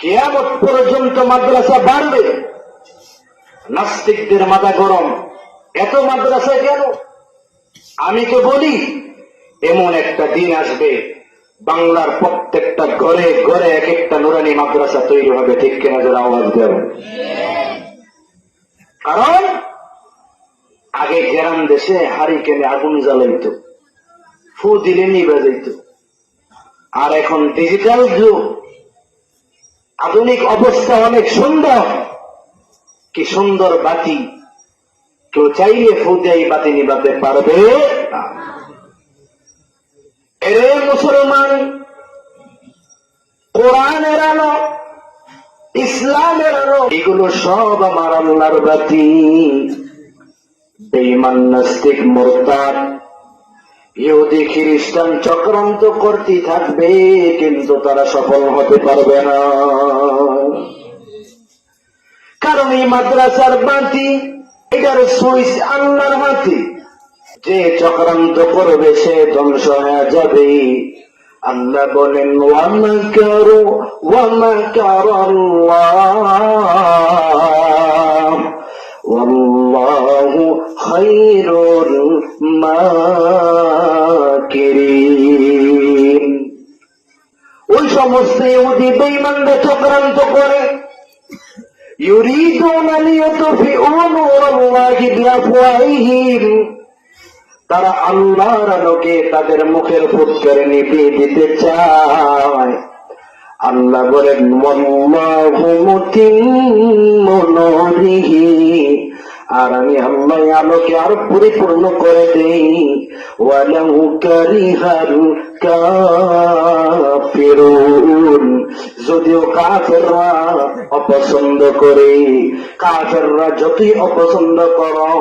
কিয়ামত পর্যন্ত মাদ্রাসা বাড়বে। নাস্তিকদের মাথা গরম, এত মাদ্রাসা কেন? আমি তো বলি এমন একটা দিন আসবে বাংলার প্রত্যেকটা ঘরে ঘরে এক একটা নুরানি মাদ্রাসা তৈরি হবে। ঠিক কিনা যারা আওয়াজ দেবে? কারণ আগে গ্রাম দেশে হারিকেনে আগুন জ্বালাইতো, ফু দিলে নিভে যাইত। আর এখন ডিজিটাল যুগ, আধুনিক অবস্থা অনেক সুন্দর। কি সুন্দর বাতি, কেউ চাইলে ফু দিয়ে বাতি নিভাতে পারবে না। এরে মুসলমান, কোরআনের আলো, ইসলামের আলো, এগুলো সব আমার আল্লাহর বাতি। বেঈমান নাস্তিক মুরতাদ ইহুদি খ্রিস্টান চক্রান্ত করতে থাকবে, কিন্তু তারা সফল হতে পারবে না। কারণ এই মাদ্রাসার বাতি, এটার সুইচ আল্লাহর হাতে। যে চক্রান্ত করবে সে ধ্বংস হয়ে যাবে। আল্লাহ বলেন ওয়া মাকারু ওয়া মাকারাল্লাহ ওয়াল্লাহু খায়রুল মাকিরিন। ওই সমস্ত ইহুদি বেঈমানরা চক্রান্ত করে, ইউরিদুনা লিইউতফিউ নূরাল্লাহি বিআফওয়াহিহিম, তারা আল্লাহর আলোকে তাদের মুখের ফুৎকারে নিভিয়ে দিতে চায়। আল্লাহ বলেন ওয়াল্লাহু মুতিম্মু নূরিহি, আর আমি আল্লাহ আলোকে আরো পরিপূর্ণ করে দেই। ওয়ালাউ কারিহাল কাফিরুন, যদিও কাফেররা অপছন্দ করে। কাফেররা যতই অপছন্দ করো,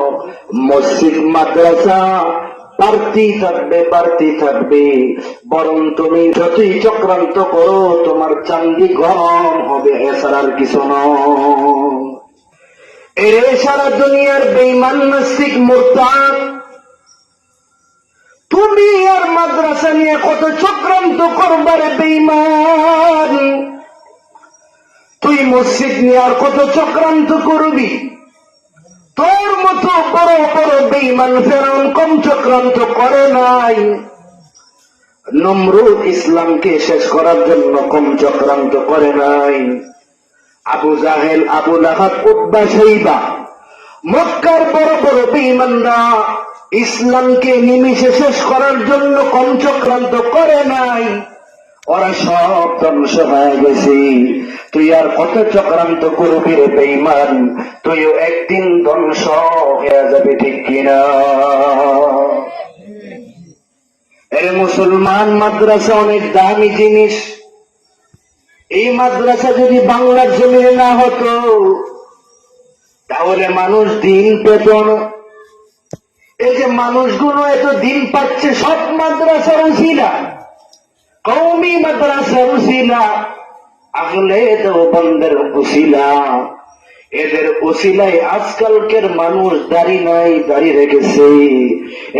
মসজিদ মাদ্রাসা বাড়তেই থাকবে, বাড়তেই থাকবে। বরং তুমি যতই চক্রান্ত করো তোমার চান্দি গরম হবে, এছাড়া আর কিছু নয়। এর সারা দুনিয়ার বেঈমান নাস্তিক মুরতাদ, তুমি আর মাদ্রাসা নিয়ে কত চক্রান্ত করবারে বেঈমান। তুই মসজিদ নিয়ে আর কত চক্রান্ত করবি? তোর মতো বড় বড় বেঈমান ফেরাউন কম চক্রান্ত করে নাই। নমরুদ ইসলামকে শেষ করার জন্য কম চক্রান্ত করে নাই। আবু জাহেল, আবু লাহাব, উতবা, শাইবা, মক্কার বড় বড় বেঈমানরা ইসলামকে নিমিষে শেষ করার জন্য কম চক্রান্ত করে নাই। ওরা সব ধ্বংস হয়ে গেছে। তুই আর কত চক্রান্ত করবি রে বেঈমান? তুইও একদিন ধ্বংস হয়ে যাবে, ঠিক কিনা? এর মুসলমান, মাদ্রাসা অনেক দামি জিনিস। এই মাদ্রাসা যদি বাংলার জমিনে না হতো তাহলে মানুষ দিন পেত না। এই যে মানুষগুলো এত দিন পাচ্ছে সব মাদ্রাসার উসিলা, কওমি মাদ্রাসার উসিলা, আহলে দেওবন্দের উসিলা। এদের উসিলায় আজকালকের মানুষ দাড়ি নাই, দাড়ি রেখেছে।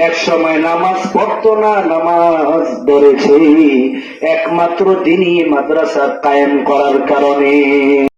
এক সময় নামাজ পড়তো না, নামাজ ধরেছে, একমাত্র দিনই মাদ্রাসা কায়েম করার কারণে।